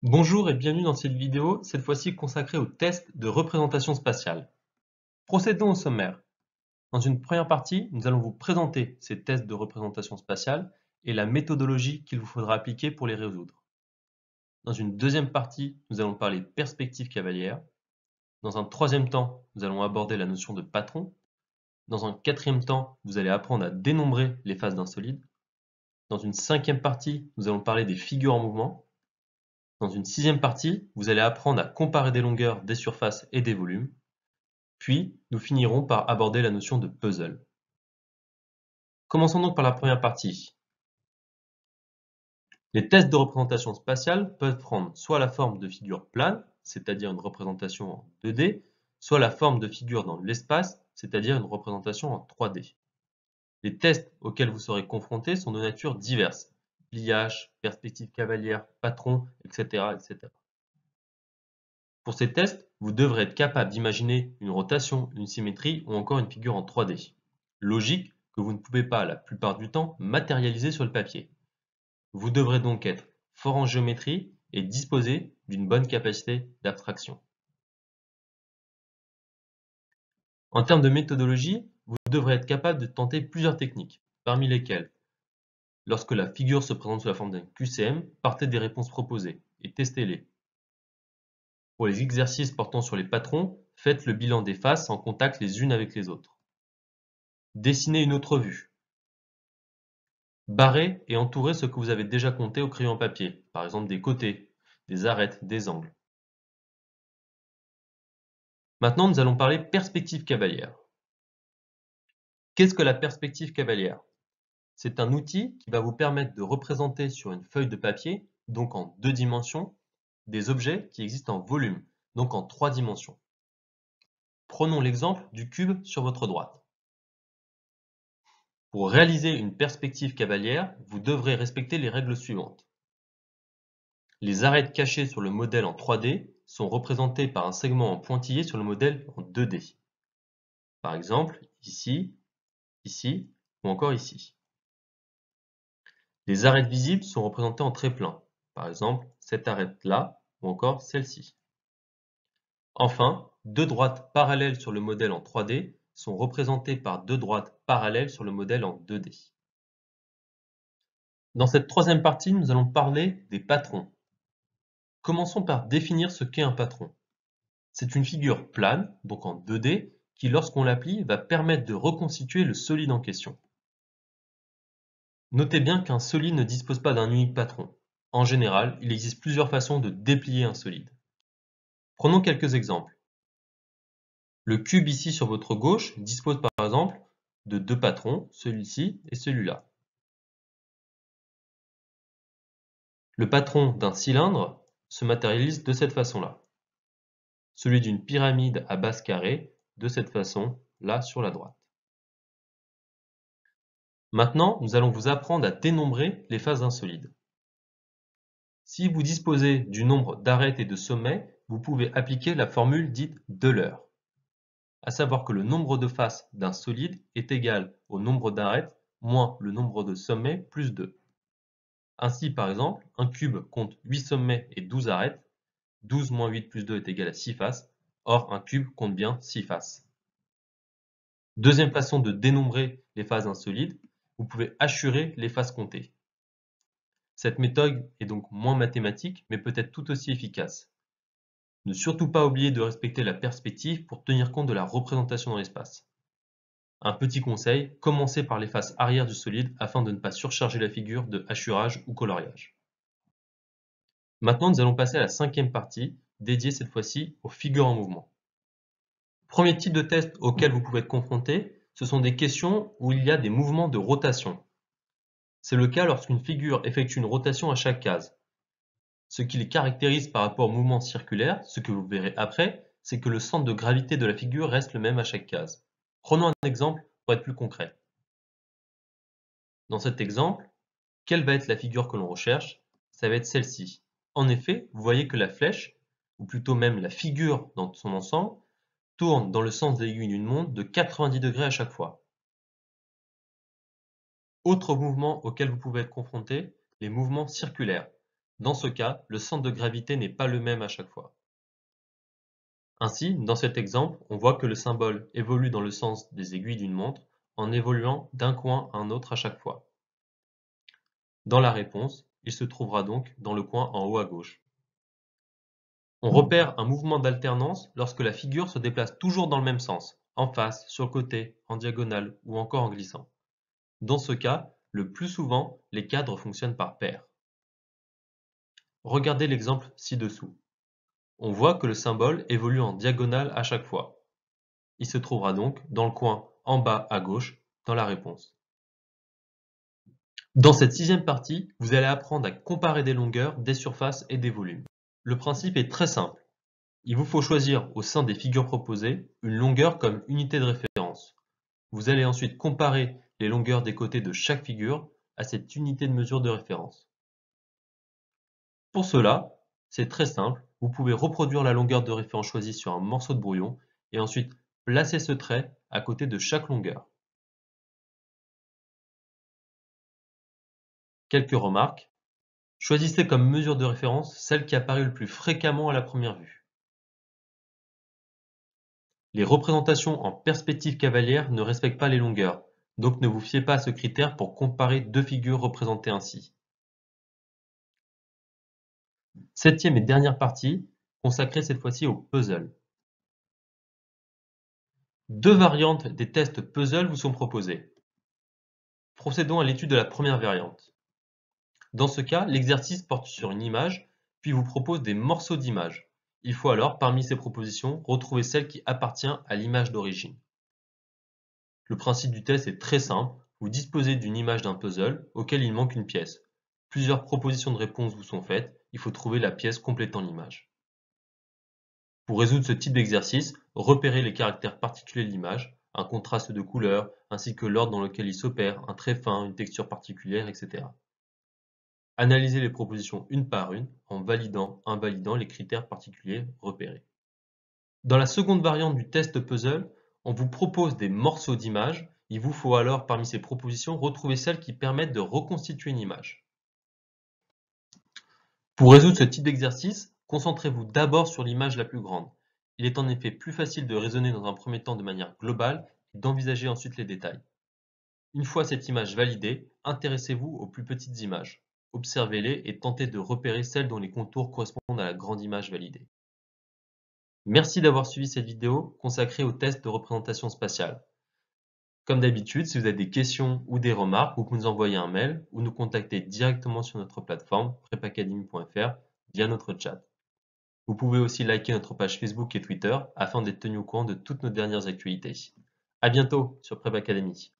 Bonjour et bienvenue dans cette vidéo, cette fois-ci consacrée au test de représentation spatiale. Procédons au sommaire. Dans une première partie, nous allons vous présenter ces tests de représentation spatiale et la méthodologie qu'il vous faudra appliquer pour les résoudre. Dans une deuxième partie, nous allons parler perspective cavalière. Dans un troisième temps, nous allons aborder la notion de patron. Dans un quatrième temps, vous allez apprendre à dénombrer les phases d'un solide. Dans une cinquième partie, nous allons parler des figures en mouvement. Dans une sixième partie, vous allez apprendre à comparer des longueurs, des surfaces et des volumes. Puis, nous finirons par aborder la notion de puzzle. Commençons donc par la première partie. Les tests de représentation spatiale peuvent prendre soit la forme de figure plane, c'est-à-dire une représentation en 2D, soit la forme de figure dans l'espace, c'est-à-dire une représentation en 3D. Les tests auxquels vous serez confrontés sont de nature diverse, pliage, perspective cavalière, patron, etc., etc. Pour ces tests, vous devrez être capable d'imaginer une rotation, une symétrie ou encore une figure en 3D. Logique que vous ne pouvez pas, la plupart du temps, matérialiser sur le papier. Vous devrez donc être fort en géométrie et disposer d'une bonne capacité d'abstraction. En termes de méthodologie, vous devrez être capable de tenter plusieurs techniques, parmi lesquelles, lorsque la figure se présente sous la forme d'un QCM, partez des réponses proposées et testez-les. Pour les exercices portant sur les patrons, faites le bilan des faces en contact les unes avec les autres. Dessinez une autre vue. Barrez et entourez ce que vous avez déjà compté au crayon papier, par exemple des côtés, des arêtes, des angles. Maintenant, nous allons parler perspective cavalière. Qu'est-ce que la perspective cavalière? C'est un outil qui va vous permettre de représenter sur une feuille de papier, donc en 2 dimensions, des objets qui existent en volume, donc en 3 dimensions. Prenons l'exemple du cube sur votre droite. Pour réaliser une perspective cavalière, vous devrez respecter les règles suivantes. Les arêtes cachées sur le modèle en 3D sont représentées par un segment en pointillé sur le modèle en 2D. Par exemple, ici, ici ou encore ici. Les arêtes visibles sont représentées en trait plein. Par exemple, cette arête-là ou encore celle-ci. Enfin, deux droites parallèles sur le modèle en 3D sont représentées par deux droites parallèles sur le modèle en 2D. Dans cette troisième partie, nous allons parler des patrons. Commençons par définir ce qu'est un patron. C'est une figure plane, donc en 2D, qui lorsqu'on l'applique va permettre de reconstituer le solide en question. Notez bien qu'un solide ne dispose pas d'un unique patron. En général, il existe plusieurs façons de déplier un solide. Prenons quelques exemples. Le cube ici sur votre gauche dispose par exemple de deux patrons, celui-ci et celui-là. Le patron d'un cylindre se matérialise de cette façon-là. Celui d'une pyramide à base carrée, de cette façon, là sur la droite. Maintenant, nous allons vous apprendre à dénombrer les faces d'un solide. Si vous disposez du nombre d'arêtes et de sommets, vous pouvez appliquer la formule dite d'Euler, à savoir que le nombre de faces d'un solide est égal au nombre d'arêtes moins le nombre de sommets plus 2. Ainsi, par exemple, un cube compte 8 sommets et 12 arêtes. 12 moins 8 plus 2 est égal à 6 faces. Or, un cube compte bien 6 faces. Deuxième façon de dénombrer les faces d'un solide, vous pouvez assurer les faces comptées. Cette méthode est donc moins mathématique, mais peut être tout aussi efficace. Ne surtout pas oublier de respecter la perspective pour tenir compte de la représentation dans l'espace. Un petit conseil, commencez par les faces arrière du solide afin de ne pas surcharger la figure de hachurage ou coloriage. Maintenant, nous allons passer à la cinquième partie, dédiée cette fois-ci aux figures en mouvement. Premier type de test auquel vous pouvez être confronté, ce sont des questions où il y a des mouvements de rotation. C'est le cas lorsqu'une figure effectue une rotation à chaque case. Ce qui les caractérise par rapport au mouvement circulaire, ce que vous verrez après, c'est que le centre de gravité de la figure reste le même à chaque case. Prenons un exemple pour être plus concret. Dans cet exemple, quelle va être la figure que l'on recherche? Ça va être celle-ci. En effet, vous voyez que la flèche, ou plutôt même la figure dans son ensemble, tourne dans le sens de l'aiguille d'une montre de 90 degrés à chaque fois. Autre mouvement auquel vous pouvez être confronté, les mouvements circulaires. Dans ce cas, le centre de gravité n'est pas le même à chaque fois. Ainsi, dans cet exemple, on voit que le symbole évolue dans le sens des aiguilles d'une montre en évoluant d'un coin à un autre à chaque fois. Dans la réponse, il se trouvera donc dans le coin en haut à gauche. On repère un mouvement d'alternance lorsque la figure se déplace toujours dans le même sens, en face, sur le côté, en diagonale ou encore en glissant. Dans ce cas, le plus souvent, les cadres fonctionnent par paires. Regardez l'exemple ci-dessous. On voit que le symbole évolue en diagonale à chaque fois. Il se trouvera donc dans le coin en bas à gauche dans la réponse. Dans cette sixième partie, vous allez apprendre à comparer des longueurs, des surfaces et des volumes. Le principe est très simple. Il vous faut choisir au sein des figures proposées une longueur comme unité de référence. Vous allez ensuite comparer les longueurs des côtés de chaque figure à cette unité de mesure de référence. Pour cela, c'est très simple, vous pouvez reproduire la longueur de référence choisie sur un morceau de brouillon et ensuite placer ce trait à côté de chaque longueur. Quelques remarques. Choisissez comme mesure de référence celle qui apparaît le plus fréquemment à la première vue. Les représentations en perspective cavalière ne respectent pas les longueurs, donc ne vous fiez pas à ce critère pour comparer deux figures représentées ainsi. Septième et dernière partie, consacrée cette fois-ci au puzzle. Deux variantes des tests puzzle vous sont proposées. Procédons à l'étude de la première variante. Dans ce cas, l'exercice porte sur une image, puis vous propose des morceaux d'image. Il faut alors, parmi ces propositions, retrouver celle qui appartient à l'image d'origine. Le principe du test est très simple, vous disposez d'une image d'un puzzle auquel il manque une pièce. Plusieurs propositions de réponse vous sont faites, il faut trouver la pièce complétant l'image. Pour résoudre ce type d'exercice, repérez les caractères particuliers de l'image, un contraste de couleurs, ainsi que l'ordre dans lequel il s'opère, un trait fin, une texture particulière, etc. Analysez les propositions une par une en validant, invalidant les critères particuliers repérés. Dans la seconde variante du test puzzle, on vous propose des morceaux d'image. Il vous faut alors, parmi ces propositions, retrouver celles qui permettent de reconstituer une image. Pour résoudre ce type d'exercice, concentrez-vous d'abord sur l'image la plus grande. Il est en effet plus facile de raisonner dans un premier temps de manière globale et d'envisager ensuite les détails. Une fois cette image validée, intéressez-vous aux plus petites images. Observez-les et tentez de repérer celles dont les contours correspondent à la grande image validée. Merci d'avoir suivi cette vidéo consacrée au test de représentation spatiale. Comme d'habitude, si vous avez des questions ou des remarques, vous pouvez nous envoyer un mail ou nous contacter directement sur notre plateforme prepacademy.fr via notre chat. Vous pouvez aussi liker notre page Facebook et Twitter afin d'être tenu au courant de toutes nos dernières actualités. À bientôt sur Prep Academy.